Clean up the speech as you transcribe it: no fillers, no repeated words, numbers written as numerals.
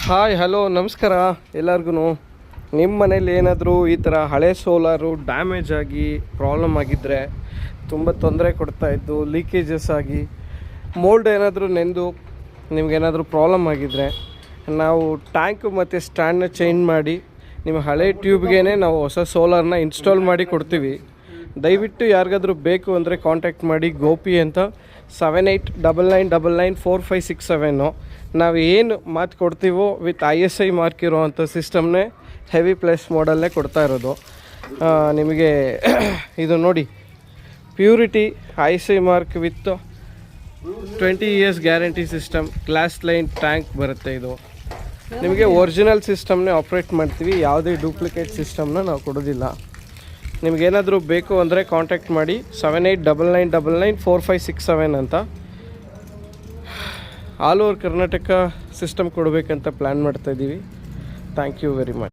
Hi hello ನಮಸ್ಕಾರ ಎಲ್ಲರಿಗೂ. ನಿಮ್ಮ ಮನೇಲಿ ಏನಾದರೂ ಈ ಥರ ಹಳೆ ಸೋಲಾರು ಡ್ಯಾಮೇಜ್ ಆಗಿ ಪ್ರಾಬ್ಲಮ್ ಆಗಿದ್ದರೆ, ತುಂಬ ತೊಂದರೆ ಕೊಡ್ತಾಯಿದ್ದು, ಲೀಕೇಜಸ್ ಆಗಿ ಮೋಲ್ಡ್ ಏನಾದರೂ ನೆಂದು ನಿಮಗೇನಾದರೂ ಪ್ರಾಬ್ಲಮ್ ಆಗಿದ್ದರೆ, ನಾವು ಟ್ಯಾಂಕು ಮತ್ತು ಸ್ಟ್ಯಾಂಡನ್ನ ಚೇಂಜ್ ಮಾಡಿ ನಿಮ್ಮ ಹಳೆ ಟ್ಯೂಬ್ಗೇ ನಾವು ಹೊಸ ಸೋಲಾರನ್ನ ಇನ್ಸ್ಟಾಲ್ ಮಾಡಿ ಕೊಡ್ತೀವಿ. ದಯವಿಟ್ಟು ಯಾರಿಗಾದ್ರೂ ಬೇಕು ಅಂದರೆ ಕಾಂಟ್ಯಾಕ್ಟ್ ಮಾಡಿ. ಗೋಪಿ ಅಂತ 7899994567. ನಾವು ಏನು ಮಾತು ಕೊಡ್ತೀವೋ ವಿತ್ ISI ಮಾರ್ಕ್ ಇರೋವಂಥ ಸಿಸ್ಟಮ್ನೇ ಹೆವಿ ಪ್ಲಸ್ ಮಾಡಲ್ಲೇ ಕೊಡ್ತಾ ಇರೋದು. ನಿಮಗೆ ಇದು ನೋಡಿ, purity ISI mark with 20 years guarantee system, glass line tank ಬರುತ್ತೆ. ಇದು ನಿಮಗೆ ಒರಿಜಿನಲ್ ಸಿಸ್ಟಮ್ನೇ ಆಪ್ರೇಟ್ ಮಾಡ್ತೀವಿ, ಯಾವುದೇ ಡೂಪ್ಲಿಕೇಟ್ ಸಿಸ್ಟಮ್ನ ನಾವು ಕೊಡೋದಿಲ್ಲ. ನಿಮಗೇನಾದರೂ ಬೇಕು ಅಂದರೆ ಕಾಂಟ್ಯಾಕ್ಟ್ ಮಾಡಿ 7899994567 ಅಂತ. ಆಲ್ ಓವರ್ ಕರ್ನಾಟಕ ಸಿಸ್ಟಮ್ ಕೊಡಬೇಕಂತ ಪ್ಲ್ಯಾನ್ ಮಾಡ್ತಾಯಿದ್ದೀವಿ. Thank you very much.